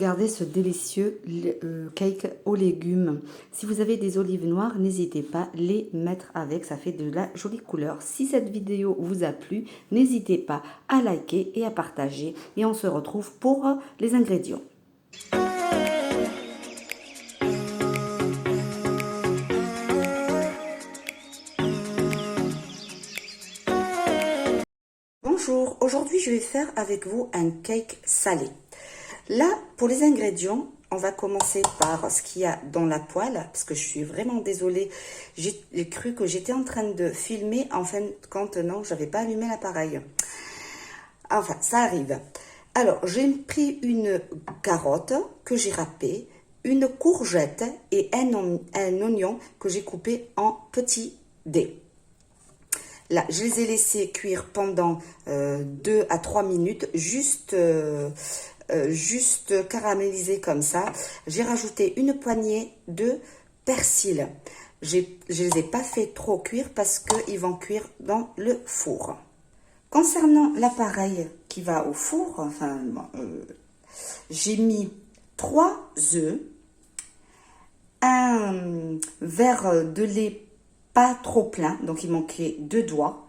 Regardez ce délicieux cake aux légumes. Si vous avez des olives noires, n'hésitez pas à les mettre avec, ça fait de la jolie couleur. Si cette vidéo vous a plu, n'hésitez pas à liker et à partager. Et on se retrouve pour les ingrédients. Bonjour, aujourd'hui je vais faire avec vous un cake salé. Là, pour les ingrédients, on va commencer par ce qu'il y a dans la poêle, parce que je suis vraiment désolée. J'ai cru que j'étais en train de filmer, en fin de compte, non, j'avais pas allumé l'appareil. Enfin, ça arrive. Alors, j'ai pris une carotte que j'ai râpée, une courgette et un oignon que j'ai coupé en petits dés. Là, je les ai laissés cuire pendant 2 à 3 minutes, juste caramélisés comme ça. J'ai rajouté une poignée de persil. Je ne les ai pas fait trop cuire parce qu'ils vont cuire dans le four. Concernant l'appareil qui va au four, enfin, j'ai mis 3 œufs, un verre de lait pas trop plein, donc il manquait 2 doigts,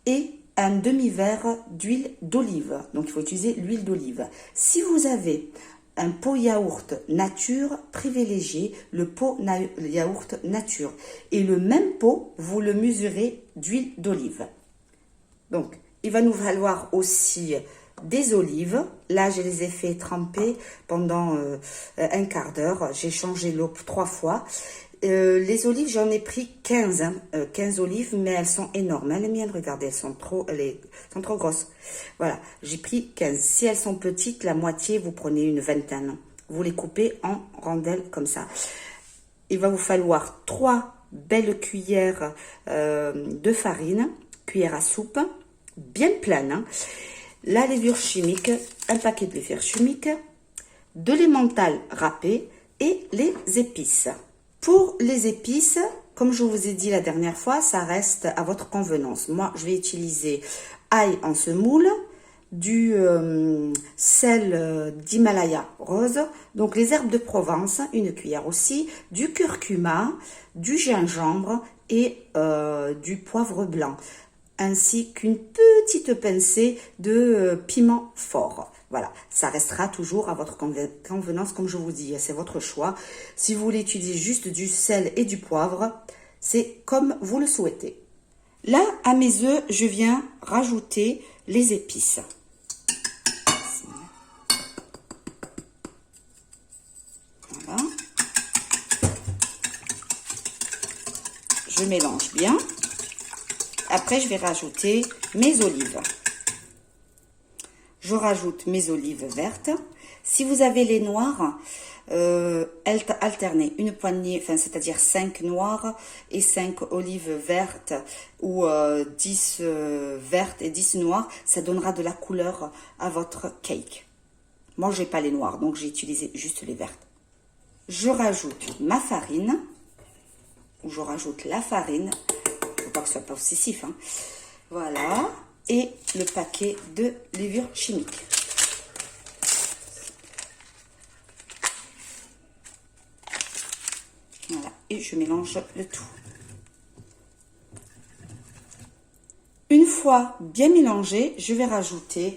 et un demi-verre d'huile d'olive. Donc il faut utiliser l'huile d'olive. Si vous avez un pot yaourt nature, privilégiez le pot yaourt nature. Et le même pot, vous le mesurez d'huile d'olive. Donc il va nous falloir aussi des olives. Là, je les ai fait tremper pendant un quart d'heure. J'ai changé l'eau 3 fois. Les olives, j'en ai pris 15, 15 olives, mais elles sont énormes. Les miennes, regardez, elles sont trop grosses. Voilà, j'ai pris 15. Si elles sont petites, la moitié, vous prenez une vingtaine. Vous les coupez en rondelles comme ça. Il va vous falloir 3 belles cuillères de farine, cuillère à soupe, bien pleine. Hein. La levure chimique, un paquet de levure chimique, de l'emmental râpé et les épices. Pour les épices, comme je vous ai dit la dernière fois, ça reste à votre convenance. Moi, je vais utiliser ail en semoule, du sel d'Himalaya rose, donc les herbes de Provence, une cuillère aussi, du curcuma, du gingembre et du poivre blanc, ainsi qu'une petite pincée de piment fort. Voilà, ça restera toujours à votre convenance, comme je vous dis, c'est votre choix. Si vous voulez utiliser juste du sel et du poivre, c'est comme vous le souhaitez. Là, à mes œufs, je viens rajouter les épices. Voilà. Je mélange bien. Après, je vais rajouter mes olives. Je rajoute mes olives vertes. Si vous avez les noires, alternez une poignée, enfin c'est-à-dire 5 noires et 5 olives vertes ou 10 vertes et 10 noires. Ça donnera de la couleur à votre cake. Moi, j'ai pas les noires, donc j'ai utilisé juste les vertes. Je rajoute ma farine, ou je rajoute la farine. Faut pas que ce soit pas excessif, hein. Voilà. Et le paquet de levure chimique. Voilà, et je mélange le tout. Une fois bien mélangé, je vais rajouter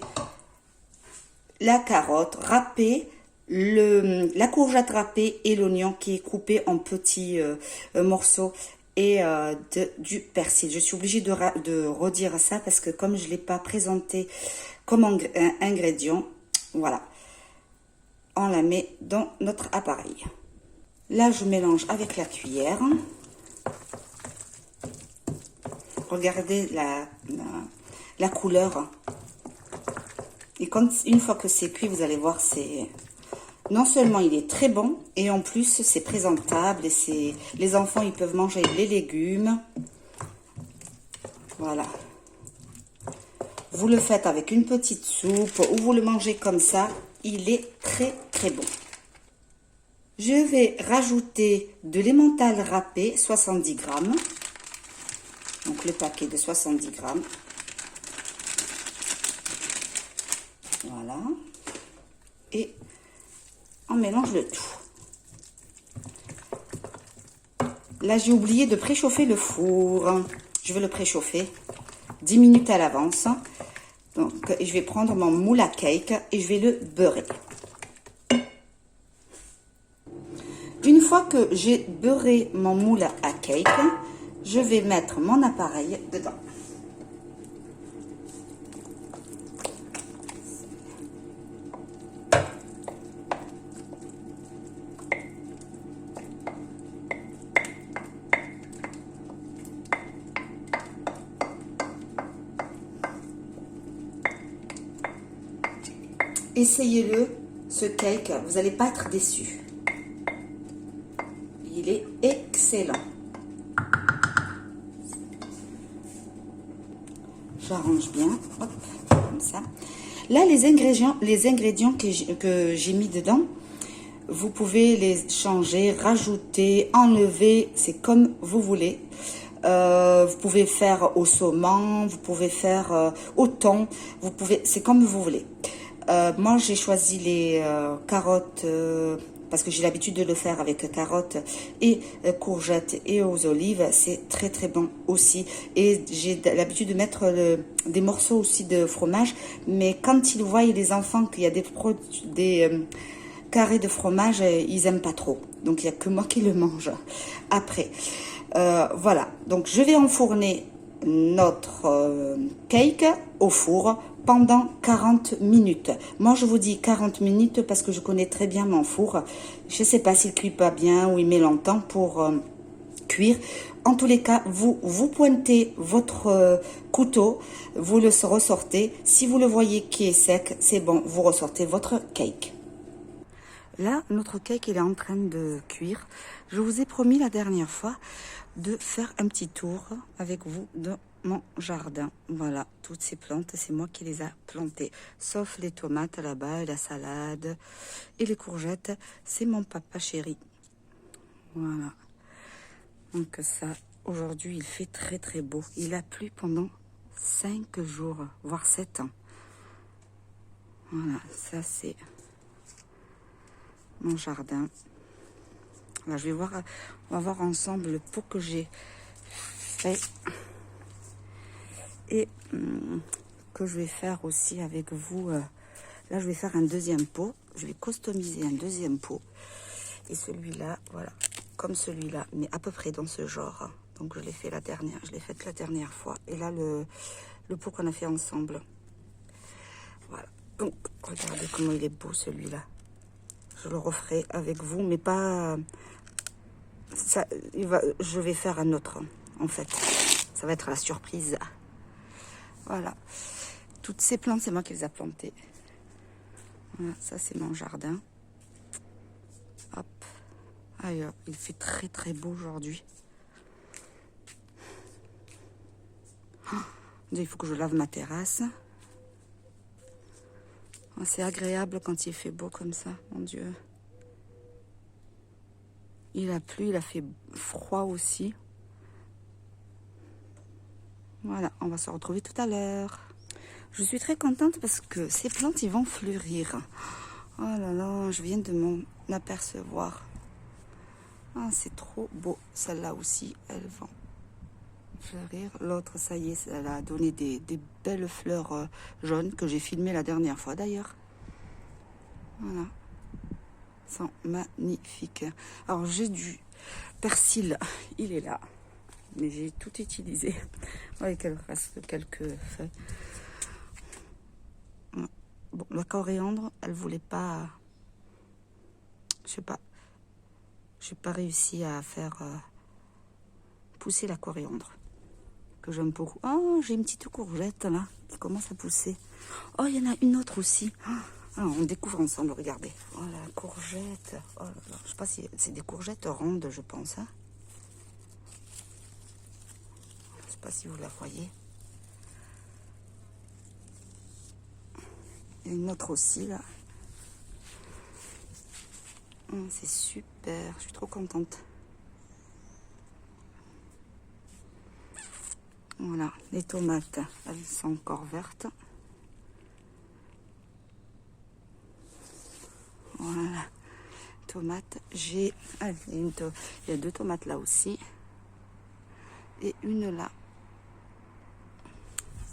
la carotte râpée, la courgette râpée et l'oignon qui est coupé en petits morceaux. Et du persil. Je suis obligée de redire ça parce que comme je ne l'ai pas présenté comme ingrédient, voilà, on la met dans notre appareil. Là, je mélange avec la cuillère. Regardez la couleur. Et une fois que c'est cuit, vous allez voir, c'est... Non seulement il est très bon, et en plus c'est présentable, et les enfants ils peuvent manger les légumes. Voilà. Vous le faites avec une petite soupe, ou vous le mangez comme ça, il est très très bon. Je vais rajouter de l'emmental râpé, 70 grammes. Donc le paquet de 70 grammes. Voilà. Et mélange le tout. Là, j'ai oublié de préchauffer le four. Je vais le préchauffer 10 minutes à l'avance. Donc, je vais prendre mon moule à cake et je vais le beurrer. Une fois que j'ai beurré mon moule à cake, je vais mettre mon appareil dedans. Essayez-le, ce cake, vous n'allez pas être déçus. Il est excellent. J'arrange bien, hop, comme ça. Là, les ingrédients que j'ai mis dedans, vous pouvez les changer, rajouter, enlever, c'est comme vous voulez. Vous pouvez faire au saumon, vous pouvez faire au thon, c'est comme vous voulez. Moi, j'ai choisi les carottes parce que j'ai l'habitude de le faire avec carottes et courgettes et aux olives. C'est très très bon aussi. Et j'ai l'habitude de mettre des morceaux aussi de fromage. Mais quand ils voient les enfants qu'il y a des carrés de fromage, ils n'aiment pas trop. Donc, il n'y a que moi qui le mange après. Voilà. Donc, je vais enfourner notre cake au four pendant 40 minutes. Moi, je vous dis 40 minutes parce que je connais très bien mon four. Je ne sais pas s'il cuit pas bien ou il met longtemps pour cuire. En tous les cas, vous pointez votre couteau, vous le ressortez. Si vous le voyez qui est sec, c'est bon, vous ressortez votre cake. Là, notre cake, il est en train de cuire. Je vous ai promis la dernière fois de faire un petit tour avec vous dans mon jardin. Voilà, toutes ces plantes, c'est moi qui les ai plantées. Sauf les tomates là-bas, et la salade et les courgettes, c'est mon papa chéri. Voilà. Donc ça, aujourd'hui, il fait très très beau. Il a plu pendant 5 jours, voire 7 ans. Voilà, ça c'est mon jardin. Là, on va voir ensemble le pot que j'ai fait et que je vais faire aussi avec vous. Là, je vais faire un deuxième pot. Je vais customiser un deuxième pot. Et celui-là, voilà, comme celui-là, mais à peu près dans ce genre. Donc, je l'ai fait la dernière fois. Et là, le pot qu'on a fait ensemble. Voilà. Donc, regardez comment il est beau, celui-là. Je le referai avec vous, mais pas... Ça, je vais faire un autre, en fait. Ça va être la surprise. Voilà. Toutes ces plantes, c'est moi qui les ai plantées. Voilà, ça, c'est mon jardin. Hop. Allez, hop. Il fait très, très beau aujourd'hui. Oh, il faut que je lave ma terrasse. Oh, c'est agréable quand il fait beau comme ça, mon Dieu. Il a plu, il a fait froid aussi. Voilà, on va se retrouver tout à l'heure. Je suis très contente parce que ces plantes, ils vont fleurir. Oh là là, je viens de m'en apercevoir. Ah, c'est trop beau. Celle-là aussi, elles vont fleurir. L'autre, ça y est, elle a donné des belles fleurs jaunes que j'ai filmées la dernière fois d'ailleurs. Voilà. Elles sont magnifiques. Alors, j'ai du persil. Il est là. Mais j'ai tout utilisé. Ouais, il reste quelques feuilles. Bon, la coriandre, elle voulait pas... Je sais pas. J'ai pas réussi à faire pousser la coriandre. Que j'aime beaucoup. Oh, j'ai une petite courgette là, qui commence à pousser. Oh, il y en a une autre aussi. Alors, on découvre ensemble, regardez. Oh, la courgette. Oh, là là. Je sais pas si c'est des courgettes rondes, je pense. Hein. Je sais pas si vous la voyez. Il y a une autre aussi, là. C'est super. Je suis trop contente. Voilà, les tomates, elles sont encore vertes. Voilà. tomates. J'ai... Ah, il y a 2 tomates là aussi. Et une là.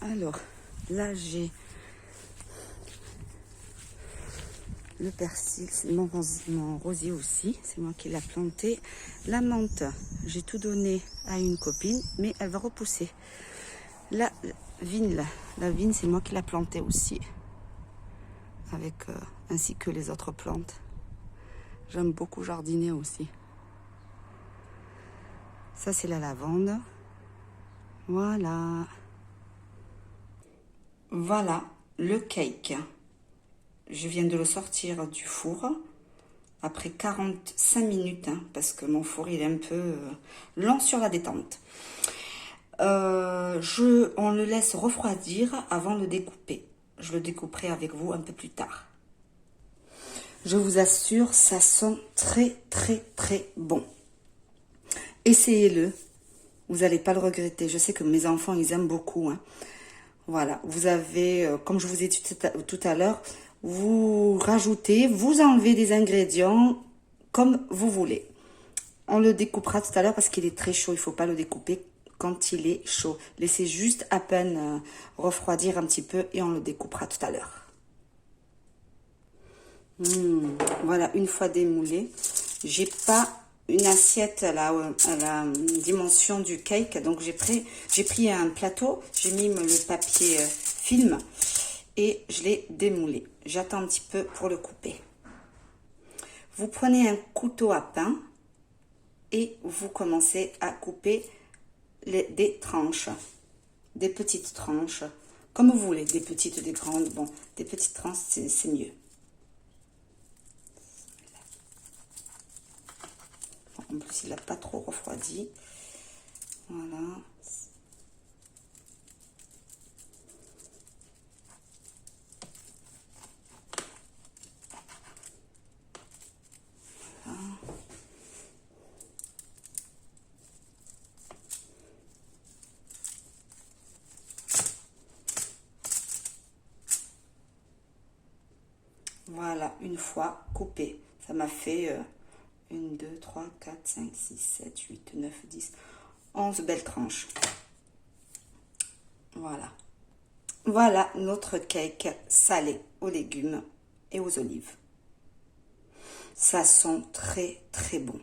Alors, là j'ai le persil, c'est mon rosier aussi, c'est moi qui l'ai planté. La menthe, j'ai tout donné à une copine, mais elle va repousser. La vigne, c'est moi qui l'ai plantée aussi, avec ainsi que les autres plantes. J'aime beaucoup jardiner aussi. Ça c'est la lavande. Voilà. Voilà le cake. Je viens de le sortir du four après 45 minutes, hein, parce que mon four il est un peu lent sur la détente. On le laisse refroidir avant de le découper. Je le découperai avec vous un peu plus tard. Je vous assure, ça sent très très très bon. Essayez-le, vous n'allez pas le regretter. Je sais que mes enfants ils aiment beaucoup, hein. Voilà, vous avez, comme je vous ai dit tout à l'heure, vous rajoutez, vous enlevez des ingrédients comme vous voulez. On le découpera tout à l'heure parce qu'il est très chaud. Il ne faut pas le découper quand il est chaud. Laissez juste à peine refroidir un petit peu et on le découpera tout à l'heure. Voilà, une fois démoulé. J'ai pas une assiette à la dimension du cake. Donc j'ai pris un plateau, j'ai mis le papier film et je l'ai démoulé. J'attends un petit peu pour le couper. Vous prenez un couteau à pain et vous commencez à couper des tranches, des petites tranches, comme vous voulez, des petites, des grandes. Bon, des petites tranches, c'est mieux. En plus, il n'a pas trop refroidi. Voilà. Voilà, une fois coupé. Ça m'a fait 1, 2, 3, 4, 5, 6, 7, 8, 9, 10, 11 belles tranches. Voilà. Voilà notre cake salé aux légumes et aux olives. Ça sent très très bon.